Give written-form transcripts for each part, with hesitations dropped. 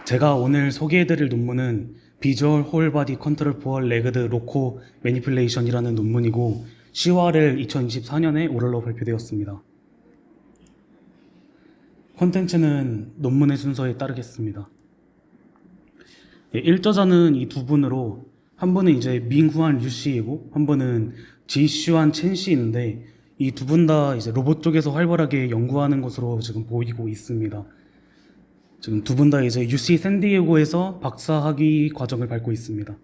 제가 오늘 소개해드릴 논문은 비주얼 홀 바디 컨트롤 포어 레그드 로코 매니플레이션이라는 논문이고 10월 2024년에 오럴로 발표되었습니다. 콘텐츠는 논문의 순서에 따르겠습니다. 1저자는 이 두 분으로 한 분은 이제 밍후안 류 씨이고 한 분은 지슈안 첸 씨인데 이 두 분 다 이제 로봇 쪽에서 활발하게 연구하는 것으로 지금 보이고 있습니다. 지금 두 분 다 이제 UC 샌디에고에서 박사학위 과정을 밟고 있습니다.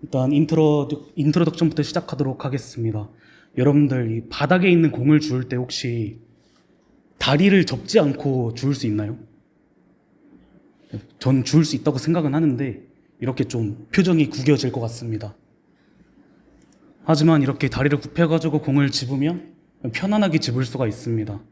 일단 인트로덕션부터 시작하도록 하겠습니다. 여러분들 이 바닥에 있는 공을 주울 때 혹시 다리를 접지 않고 주울 수 있나요? 전 주울 수 있다고 생각은 하는데 이렇게 좀 표정이 구겨질 것 같습니다. 하지만 이렇게 다리를 굽혀가지고 공을 집으면 편안하게 집을 수가 있습니다.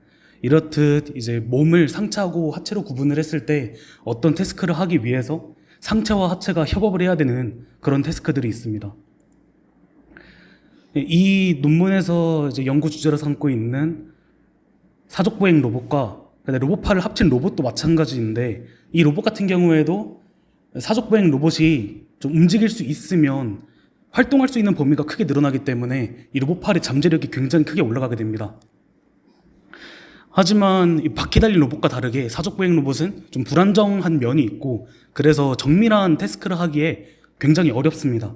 이렇듯 이제 몸을 상체하고 하체로 구분을 했을 때 어떤 태스크를 하기 위해서 상체와 하체가 협업을 해야 되는 그런 태스크들이 있습니다. 이 논문에서 이제 연구 주제로 삼고 있는 사족보행 로봇과 로봇팔을 합친 로봇도 마찬가지인데 이 로봇 같은 경우에도 사족보행 로봇이 좀 움직일 수 있으면 활동할 수 있는 범위가 크게 늘어나기 때문에 이 로봇팔의 잠재력이 굉장히 크게 올라가게 됩니다. 하지만 이 바퀴 달린 로봇과 다르게 사족보행 로봇은 좀 불안정한 면이 있고 그래서 정밀한 태스크를 하기에 굉장히 어렵습니다.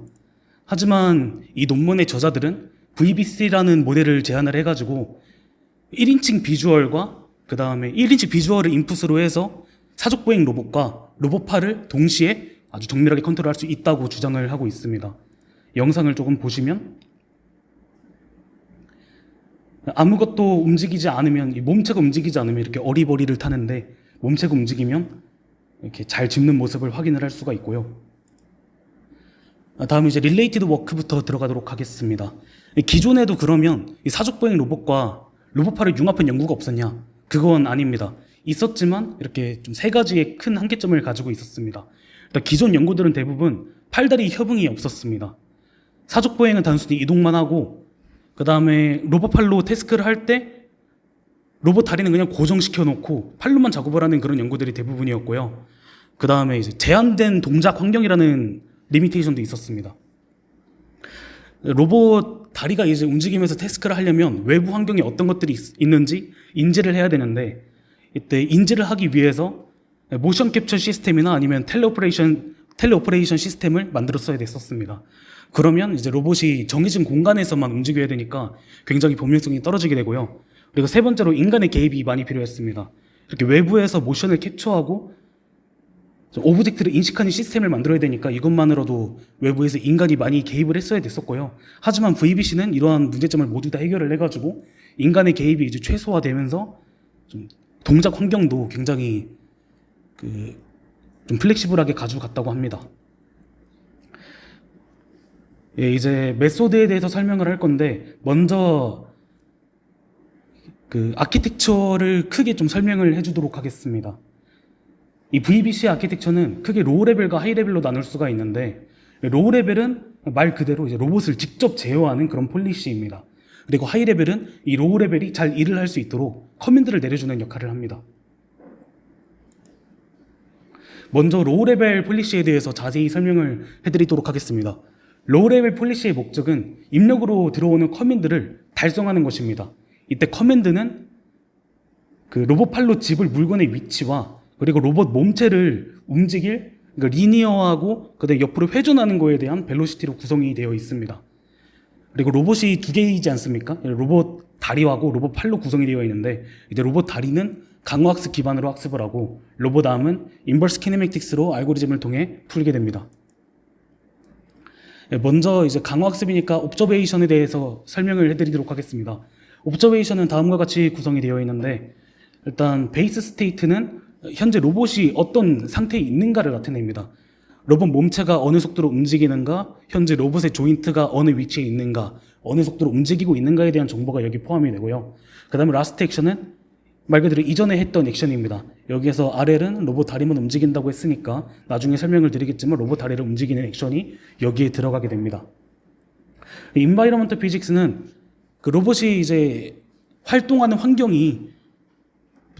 하지만 이 논문의 저자들은 VBC라는 모델을 제안을 해가지고 1인칭 비주얼과 그 다음에 1인칭 비주얼을 인풋으로 해서 사족보행 로봇과 로봇팔을 동시에 아주 정밀하게 컨트롤할 수 있다고 주장을 하고 있습니다. 영상을 조금 보시면 아무것도 움직이지 않으면, 이 몸체가 움직이지 않으면 이렇게 어리버리를 타는데 몸체가 움직이면 이렇게 잘 짚는 모습을 확인을 할 수가 있고요. 다음 이제 릴레이티드 워크부터 들어가도록 하겠습니다. 기존에도 그러면 이 사족보행 로봇과 로봇팔을 융합한 연구가 없었냐? 그건 아닙니다. 있었지만 이렇게 좀 세 가지의 큰 한계점을 가지고 있었습니다. 일단 기존 연구들은 대부분 팔다리 협응이 없었습니다. 사족보행은 단순히 이동만 하고 그 다음에 로봇팔로 태스크를 할 때 로봇 다리는 그냥 고정시켜 놓고 팔로만 작업을 하는 그런 연구들이 대부분이었고요. 그 다음에 이제 제한된 동작 환경이라는 리미테이션도 있었습니다. 로봇 다리가 이제 움직이면서 태스크를 하려면 외부 환경에 어떤 것들이 있는지 인지를 해야 되는데 이때 인지를 하기 위해서 모션 캡처 시스템이나 아니면 텔레오퍼레이션 시스템을 만들었어야 됐었습니다. 그러면 이제 로봇이 정해진 공간에서만 움직여야 되니까 굉장히 범용성이 떨어지게 되고요. 그리고 세 번째로 인간의 개입이 많이 필요했습니다. 이렇게 외부에서 모션을 캡처하고 오브젝트를 인식하는 시스템을 만들어야 되니까 이것만으로도 외부에서 인간이 많이 개입을 했어야 됐었고요. 하지만 VBC는 이러한 문제점을 모두 다 해결을 해가지고 인간의 개입이 이제 최소화되면서 좀 동작 환경도 굉장히 좀 플렉시블하게 가져갔다고 합니다. 예, 이제 메소드에 대해서 설명을 할 건데 먼저 아키텍처를 크게 좀 설명을 해주도록 하겠습니다. 이 VBC 아키텍처는 크게 로우 레벨과 하이 레벨로 나눌 수가 있는데 로우 레벨은 말 그대로 이제 로봇을 직접 제어하는 그런 폴리시입니다. 그리고 하이 레벨은 이 로우 레벨이 잘 일을 할 수 있도록 커맨드를 내려주는 역할을 합니다. 먼저 로우 레벨 폴리시에 대해서 자세히 설명을 해드리도록 하겠습니다. 로우 레벨 폴리시의 목적은 입력으로 들어오는 커맨드를 달성하는 것입니다. 이때 커맨드는 로봇팔로 집을 물건의 위치와 그리고 로봇 몸체를 움직일 리니어하고 그다음에 옆으로 회전하는 거에 대한 벨로시티로 구성이 되어 있습니다. 그리고 로봇이 두 개이지 않습니까? 로봇 다리하고 로봇 팔로 구성이 되어 있는데 이제 로봇 다리는 강화학습 기반으로 학습을 하고 로봇 암은 인버스 키네매틱스로 알고리즘을 통해 풀게 됩니다. 먼저 이제 강화학습이니까 옵저베이션에 대해서 설명을 해드리도록 하겠습니다. 옵저베이션은 다음과 같이 구성이 되어 있는데 일단 베이스 스테이트는 현재 로봇이 어떤 상태에 있는가를 나타냅니다. 로봇 몸체가 어느 속도로 움직이는가, 현재 로봇의 조인트가 어느 위치에 있는가, 어느 속도로 움직이고 있는가에 대한 정보가 여기 포함이 되고요. 그 다음에 라스트 액션은 말 그대로 이전에 했던 액션입니다. 여기에서 RL은 로봇 다리만 움직인다고 했으니까 나중에 설명을 드리겠지만 로봇 다리를 움직이는 액션이 여기에 들어가게 됩니다. 인바이러먼트 피직스는 로봇이 이제 활동하는 환경이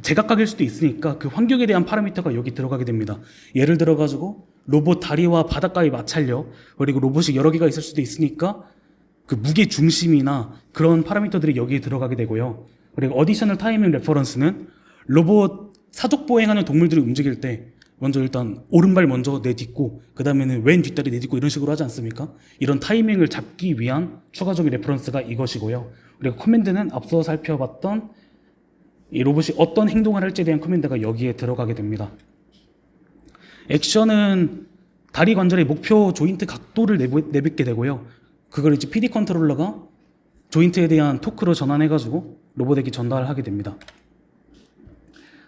제각각일 수도 있으니까 그 환경에 대한 파라미터가 여기 들어가게 됩니다. 예를 들어 가지고 로봇 다리와 바닥과의 마찰력, 그리고 로봇이 여러 개가 있을 수도 있으니까 그 무게 중심이나 그런 파라미터들이 여기에 들어가게 되고요. 그리고 어디셔널 타이밍 레퍼런스는 로봇 사족 보행하는 동물들이 움직일 때 먼저 일단 오른발 먼저 내딛고 그 다음에는 왼 뒷다리 내딛고 이런 식으로 하지 않습니까? 이런 타이밍을 잡기 위한 추가적인 레퍼런스가 이것이고요. 그리고 커맨드는 앞서 살펴봤던 이 로봇이 어떤 행동을 할지에 대한 커맨드가 여기에 들어가게 됩니다. 액션은 다리 관절의 목표 조인트 각도를 내뱉게 되고요. 그걸 이제 PD 컨트롤러가 조인트에 대한 토크로 전환해가지고 로봇에게 전달하게 됩니다.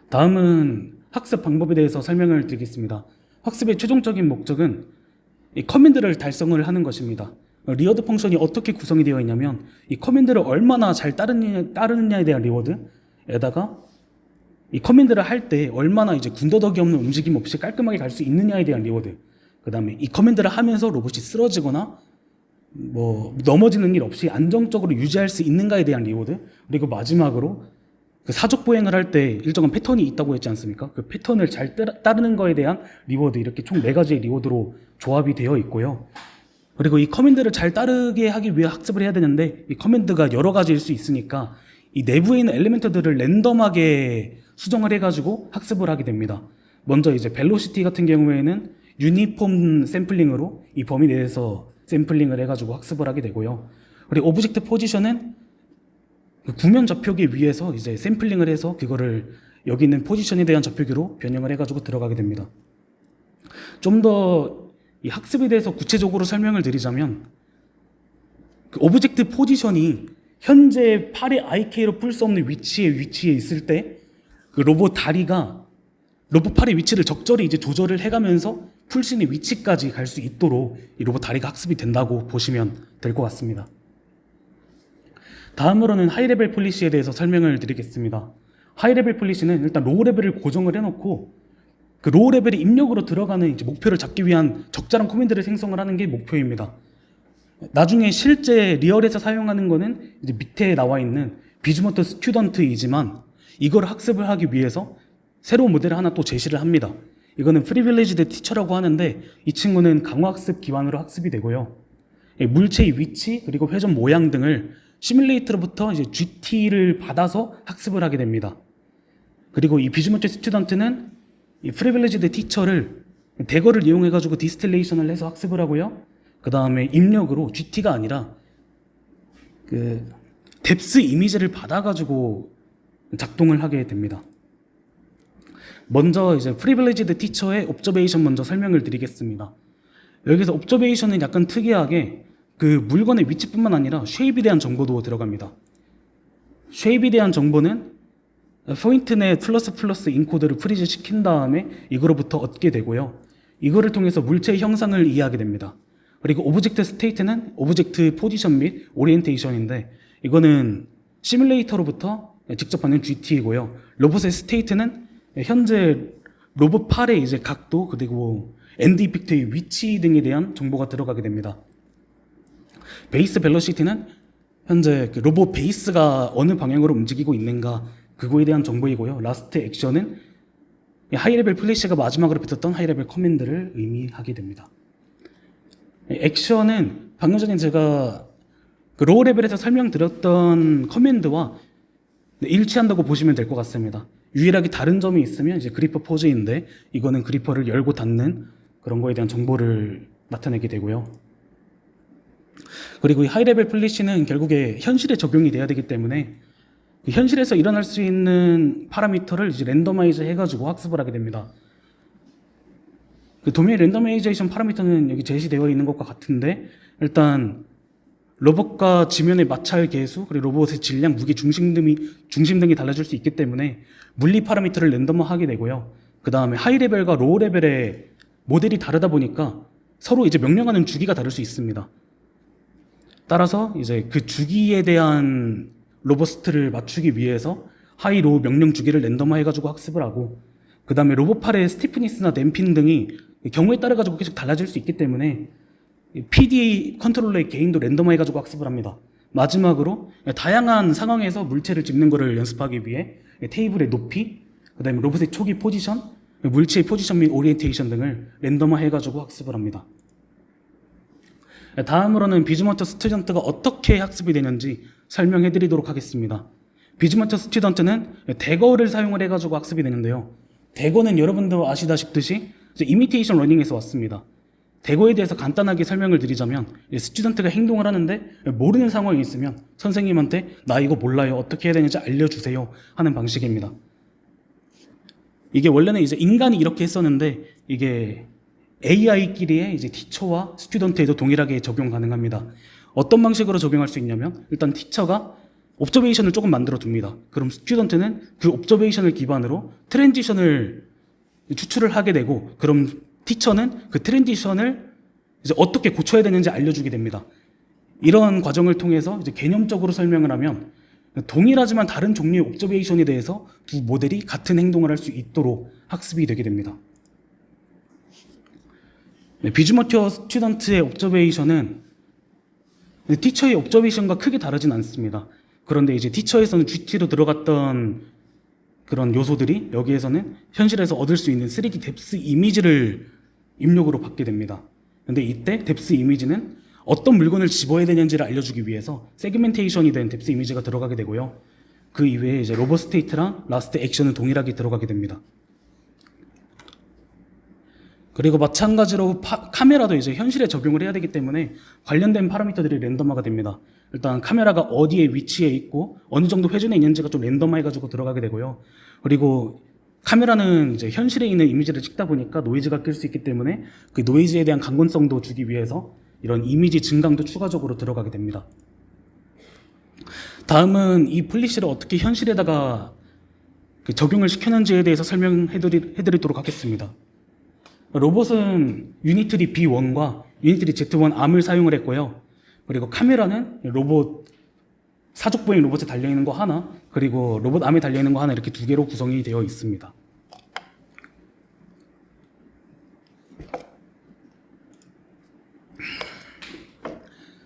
다음은 학습 방법에 대해서 설명을 드리겠습니다. 학습의 최종적인 목적은 이 커맨드를 달성을 하는 것입니다. 리워드 펑션이 어떻게 구성이 되어 있냐면 이 커맨드를 얼마나 잘 따르느냐에 대한 리워드에다가 이 커맨드를 할 때 얼마나 이제 군더더기 없는 움직임 없이 깔끔하게 갈 수 있느냐에 대한 리워드, 그 다음에 이 커맨드를 하면서 로봇이 쓰러지거나 뭐 넘어지는 일 없이 안정적으로 유지할 수 있는가에 대한 리워드, 그리고 마지막으로 그 사족 보행을 할 때 일정한 패턴이 있다고 했지 않습니까? 그 패턴을 잘 따르는 거에 대한 리워드, 이렇게 총 4가지의 리워드로 조합이 되어 있고요. 그리고 이 커맨드를 잘 따르게 하기 위해 학습을 해야 되는데 이 커맨드가 여러 가지일 수 있으니까 이 내부에 있는 엘리멘트들을 랜덤하게 수정을 해가지고 학습을 하게 됩니다. 먼저 이제 벨로시티 같은 경우에는 유니폼 샘플링으로 이 범위 내에서 샘플링을 해가지고 학습을 하게 되고요. 그리고 오브젝트 포지션은 그 구면 좌표기 위에서 이제 샘플링을 해서 그거를 여기 있는 포지션에 대한 좌표기로 변형을 해가지고 들어가게 됩니다. 좀 더 이 학습에 대해서 구체적으로 설명을 드리자면 그 오브젝트 포지션이 현재 팔의 IK로 풀 수 없는 위치에 있을 때 그 로봇 다리가 로봇 팔의 위치를 적절히 이제 조절을 해가면서 풀 수 있는 위치까지 갈 수 있도록 이 로봇 다리가 학습이 된다고 보시면 될 것 같습니다. 다음으로는 하이레벨 폴리시에 대해서 설명을 드리겠습니다. 하이레벨 폴리시는 일단 로우 레벨을 고정을 해놓고 그 로우 레벨의 입력으로 들어가는 이제 목표를 잡기 위한 적절한 코맨드를 생성을 하는 게 목표입니다. 나중에 실제 리얼에서 사용하는 거는 이제 밑에 나와 있는 비즈머트 스튜던트이지만 이걸 학습을 하기 위해서 새로운 모델을 하나 또 제시를 합니다. 이거는 프리빌리지드 티처라고 하는데 이 친구는 강화학습 기반으로 학습이 되고요. 물체의 위치 그리고 회전 모양 등을 시뮬레이터로부터 이제 GT를 받아서 학습을 하게 됩니다. 그리고 이 비즈머트 스튜던트는 이 프리빌리지드 티처를 대거를 이용해 가지고 디스틸레이션을 해서 학습을 하고요. 그 다음에 입력으로 GT가 아니라 그 뎁스 이미지를 받아가지고 작동을 하게 됩니다. 먼저 이제 프리빌리지드 티처의 옵저베이션 먼저 설명을 드리겠습니다. 여기서 옵저베이션은 약간 특이하게 그 물건의 위치뿐만 아니라 쉐입에 대한 정보도 들어갑니다. 쉐입에 대한 정보는 포인트넷 플러스 인코드를 프리즈 시킨 다음에 이거로부터 얻게 되고요. 이거를 통해서 물체의 형상을 이해하게 됩니다. 그리고 오브젝트 스테이트는 오브젝트 포지션 및 오리엔테이션인데 이거는 시뮬레이터로부터 직접 받는 GT이고요. 로봇의 스테이트는 현재 로봇 팔의 이제 각도 그리고 엔드 이펙트의 위치 등에 대한 정보가 들어가게 됩니다. 베이스 벨로시티는 현재 그 로봇 베이스가 어느 방향으로 움직이고 있는가 그거에 대한 정보이고요. 라스트 액션은 하이레벨 플래시가 마지막으로 뱉었던 하이레벨 커맨드를 의미하게 됩니다. 액션은 방금 전에 제가 그 로우 레벨에서 설명드렸던 커맨드와 일치한다고 보시면 될 것 같습니다. 유일하게 다른 점이 있으면 이제 그리퍼 포즈인데 이거는 그리퍼를 열고 닫는 그런 거에 대한 정보를 나타내게 되고요. 그리고 이 하이레벨 플래시는 결국에 현실에 적용이 돼야 되기 때문에 현실에서 일어날 수 있는 파라미터를 이제 랜더마이즈 해가지고 학습을 하게 됩니다. 그 도메인 랜더마이제이션 파라미터는 여기 제시되어 있는 것과 같은데 일단 로봇과 지면의 마찰 계수 그리고 로봇의 질량, 무게, 중심 등이 달라질 수 있기 때문에 물리 파라미터를 랜덤화하게 되고요. 그 다음에 하이 레벨과 로우 레벨의 모델이 다르다 보니까 서로 이제 명령하는 주기가 다를 수 있습니다. 따라서 이제 그 주기에 대한 로버스트를 맞추기 위해서 하이, 로우 명령 주기를 랜덤화해가지고 학습을 하고 그 다음에 로봇 팔의 스티프니스나 댐핑 등이 경우에 따라 가지고 계속 달라질 수 있기 때문에 PD 컨트롤러의 개인도 랜덤화해가지고 학습을 합니다. 마지막으로 다양한 상황에서 물체를 짚는 것을 연습하기 위해 테이블의 높이, 그다음에 로봇의 초기 포지션, 물체의 포지션 및 오리엔테이션 등을 랜덤화 해가지고 학습을 합니다. 다음으로는 비즈머처 스튜던트가 어떻게 학습이 되는지 설명해 드리도록 하겠습니다. 비즈머처 스튜던트는 대거를 사용을 해가지고 학습이 되는데요. 대거는 여러분도 아시다시피 이미테이션 러닝에서 왔습니다. 대거에 대해서 간단하게 설명을 드리자면 스튜던트가 행동을 하는데 모르는 상황이 있으면 선생님한테 나 이거 몰라요. 어떻게 해야 되는지 알려주세요. 하는 방식입니다. 이게 원래는 이제 인간이 이렇게 했었는데 이게 AI끼리의 이제 티처와 스튜던트에도 동일하게 적용 가능합니다. 어떤 방식으로 적용할 수 있냐면 일단 티처가 옵저베이션을 조금 만들어 둡니다. 그럼 스튜던트는 그 옵저베이션을 기반으로 트랜지션을 추출을 하게 되고 그럼 티처는 그 트랜지션을 이제 어떻게 고쳐야 되는지 알려주게 됩니다. 이런 과정을 통해서 이제 개념적으로 설명을 하면 동일하지만 다른 종류의 옵저베이션에 대해서 두 모델이 같은 행동을 할 수 있도록 학습이 되게 됩니다. 비즈머처 스튜던트의 옵저베이션은 티처의 옵저베이션과 크게 다르진 않습니다. 그런데 이제 티처에서는 GT로 들어갔던 그런 요소들이 여기에서는 현실에서 얻을 수 있는 3D 뎁스 이미지를 입력으로 받게 됩니다. 근데 이때 뎁스 이미지는 어떤 물건을 집어야 되는지를 알려주기 위해서 세그멘테이션이 된 뎁스 이미지가 들어가게 되고요. 그 이외에 이제 로봇 스테이트랑 라스트 액션은 동일하게 들어가게 됩니다. 그리고 마찬가지로 카메라도 이제 현실에 적용을 해야 되기 때문에 관련된 파라미터들이 랜덤화가 됩니다. 일단 카메라가 어디에 위치해 있고 어느 정도 회전에 있는지가 좀 랜덤화해가지고 들어가게 되고요. 그리고 카메라는 이제 현실에 있는 이미지를 찍다 보니까 노이즈가 낄 수 있기 때문에 그 노이즈에 대한 강건성도 주기 위해서 이런 이미지 증강도 추가적으로 들어가게 됩니다. 다음은 이 플리시를 어떻게 현실에다가 적용을 시켰는지에 대해서 설명해드리도록 하겠습니다. 로봇은 유니트리 B1과 유니트리 Z1 암을 사용을 했고요. 그리고 카메라는 로봇 사족보행 로봇에 달려있는 거 하나, 그리고 로봇 암에 달려있는 거 하나 이렇게 두 개로 구성이 되어 있습니다.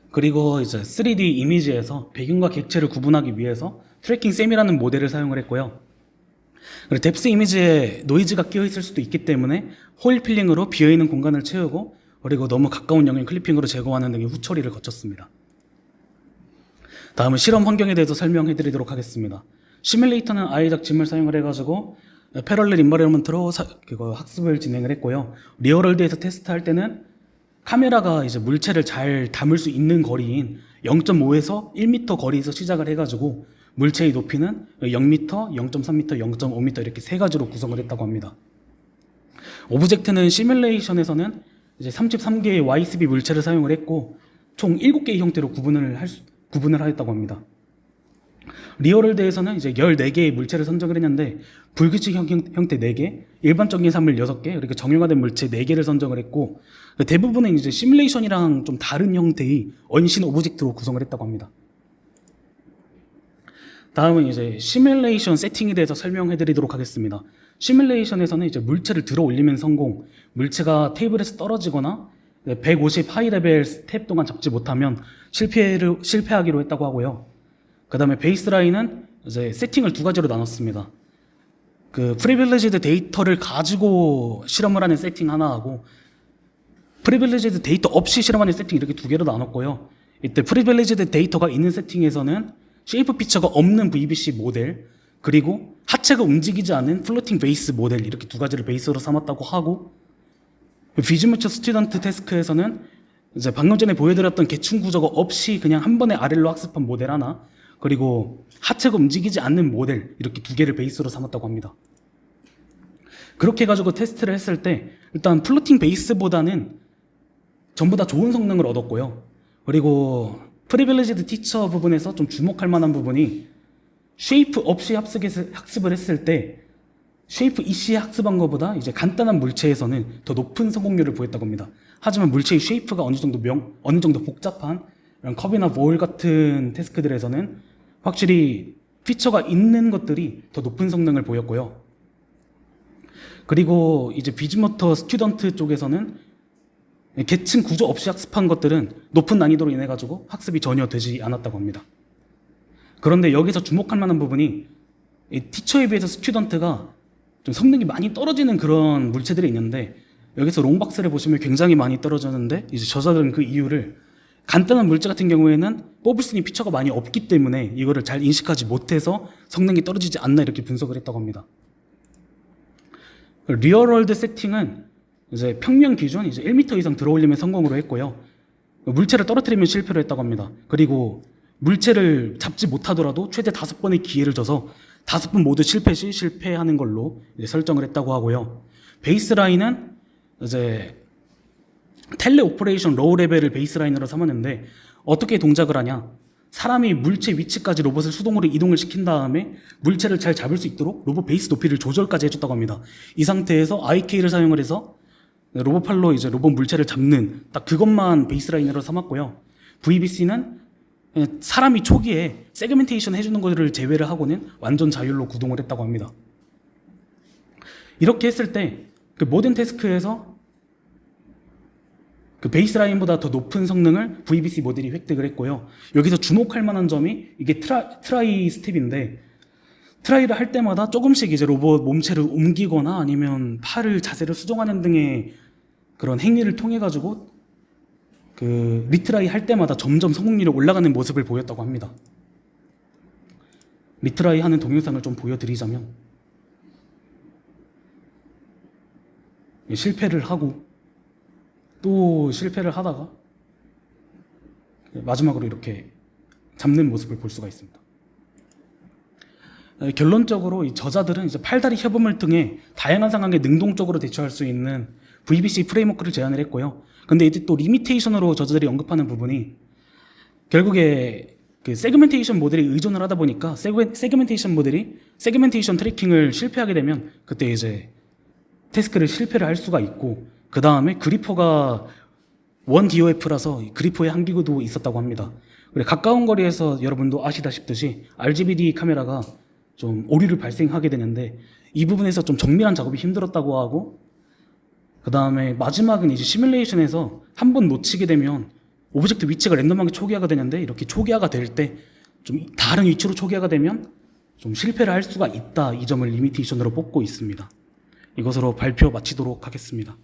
그리고 이제 3D 이미지에서 배경과 객체를 구분하기 위해서 트래킹 셈이라는 모델을 사용을 했고요. 그리고 뎁스 이미지에 노이즈가 끼어 있을 수도 있기 때문에 호일 필링으로 비어있는 공간을 채우고 그리고 너무 가까운 영역 클리핑으로 제거하는 등의 후처리를 거쳤습니다. 다음은 실험 환경에 대해서 설명해 드리도록 하겠습니다. 시뮬레이터는 아이작 짐을 사용을 해가지고 패럴렐 인바이러먼트로 학습을 진행을 했고요. 리얼월드에서 테스트할 때는 카메라가 이제 물체를 잘 담을 수 있는 거리인 0.5에서 1m 거리에서 시작을 해가지고 물체의 높이는 0m, 0.3m, 0.5m 이렇게 세 가지로 구성을 했다고 합니다. 오브젝트는 시뮬레이션에서는 이제 33개의 YCB 물체를 사용을 했고 총 7개의 형태로 구분을 하였다고 합니다. 리얼월드에서는 이제 14개의 물체를 선정을 했는데 불규칙 형태 4개, 일반적인 사물 6개, 그리고 정형화된 물체 4개를 선정을 했고 대부분은 이제 시뮬레이션이랑 좀 다른 형태의 언신 오브젝트로 구성을 했다고 합니다. 다음은 이제 시뮬레이션 세팅에 대해서 설명해 드리도록 하겠습니다. 시뮬레이션에서는 이제 물체를 들어 올리면 성공, 물체가 테이블에서 떨어지거나 150 하이레벨 스텝 동안 잡지 못하면 실패하기로 했다고 하고요. 그 다음에 베이스라인은 이제 세팅을 두 가지로 나눴습니다. 그 프리빌리지드 데이터를 가지고 실험을 하는 세팅 하나 하고 프리빌리지드 데이터 없이 실험하는 세팅 이렇게 두 개로 나눴고요. 이때 프리빌리지드 데이터가 있는 세팅에서는 쉐이프 피처가 없는 VBC 모델 그리고 하체가 움직이지 않는 플로팅 베이스 모델 이렇게 두 가지를 베이스로 삼았다고 하고 비즈머처 스튜던트 태스크에서는 이제 방금 전에 보여드렸던 계층 구조가 없이 그냥 한 번에 아래로 학습한 모델 하나 그리고 하체가 움직이지 않는 모델 이렇게 두 개를 베이스로 삼았다고 합니다. 그렇게 해가지고 테스트를 했을 때 일단 플로팅 베이스보다는 전부 다 좋은 성능을 얻었고요. 그리고 프리빌리지드 티처 부분에서 좀 주목할 만한 부분이 쉐이프 없이 학습을 했을 때 쉐이프 이시 학습한 것보다 이제 간단한 물체에서는 더 높은 성공률을 보였다고 합니다. 하지만 물체의 쉐이프가 어느 정도 복잡한 이런 컵이나 볼 같은 태스크들에서는 확실히 피처가 있는 것들이 더 높은 성능을 보였고요. 그리고 이제 비즈머처 스튜던트 쪽에서는 계층 구조 없이 학습한 것들은 높은 난이도로 인해 가지고 학습이 전혀 되지 않았다고 합니다. 그런데 여기서 주목할 만한 부분이 이 티처에 비해서 스튜던트가 좀 성능이 많이 떨어지는 그런 물체들이 있는데, 여기서 롱박스를 보시면 굉장히 많이 떨어졌는데, 이제 저자들은 그 이유를 간단한 물체 같은 경우에는 뽑을 수 있는 피처가 많이 없기 때문에 이거를 잘 인식하지 못해서 성능이 떨어지지 않나 이렇게 분석을 했다고 합니다. 리얼월드 세팅은 이제 평면 기준 이제 1m 이상 들어올리면 성공으로 했고요. 물체를 떨어뜨리면 실패로 했다고 합니다. 그리고 물체를 잡지 못하더라도 최대 5번의 기회를 줘서 5번 모두 실패 시 실패하는 걸로 이제 설정을 했다고 하고요. 베이스라인은 이제 텔레 오퍼레이션 로우 레벨을 베이스라인으로 삼았는데, 어떻게 동작을 하냐? 사람이 물체 위치까지 로봇을 수동으로 이동을 시킨 다음에 물체를 잘 잡을 수 있도록 로봇 베이스 높이를 조절까지 해줬다고 합니다. 이 상태에서 IK를 사용을 해서 로봇 팔로 이제 로봇 물체를 잡는 딱 그것만 베이스라인으로 삼았고요. VBC는 사람이 초기에 세그멘테이션 해주는 것을 제외를 하고는 완전 자율로 구동을 했다고 합니다. 이렇게 했을 때 그 모든 태스크에서 그 베이스라인보다 더 높은 성능을 VBC 모델이 획득을 했고요. 여기서 주목할 만한 점이 이게 트라이 스텝인데, 트라이를 할 때마다 조금씩 이제 로봇 몸체를 옮기거나 아니면 팔을 자세를 수정하는 등의 그런 행위를 통해 가지고 그 리트라이 할 때마다 점점 성능률이 올라가는 모습을 보였다고 합니다. 리트라이 하는 동영상을 좀 보여드리자면, 실패를 하고 또 실패를 하다가 마지막으로 이렇게 잡는 모습을 볼 수가 있습니다. 결론적으로 이 저자들은 이제 팔다리 협음을 통해 다양한 상황에 능동적으로 대처할 수 있는 VBC 프레임워크를 제안을 했고요. 근데 이제 또 리미테이션으로 저자들이 언급하는 부분이, 결국에 그 세그멘테이션 모델에 의존을 하다 보니까 세그멘테이션 모델이 세그멘테이션 트래킹을 실패하게 되면 그때 이제 태스크를 실패를 할 수가 있고, 그 다음에 그리퍼가 원 DOF라서 그리퍼의 한계도 있었다고 합니다. 그리고 가까운 거리에서 여러분도 아시다시피 RGBD 카메라가 좀 오류를 발생하게 되는데, 이 부분에서 좀 정밀한 작업이 힘들었다고 하고, 그 다음에 마지막은 이제 시뮬레이션에서 한 번 놓치게 되면 오브젝트 위치가 랜덤하게 초기화가 되는데, 이렇게 초기화가 될 때 좀 다른 위치로 초기화가 되면 좀 실패를 할 수가 있다, 이 점을 리미테이션으로 뽑고 있습니다. 이것으로 발표 마치도록 하겠습니다.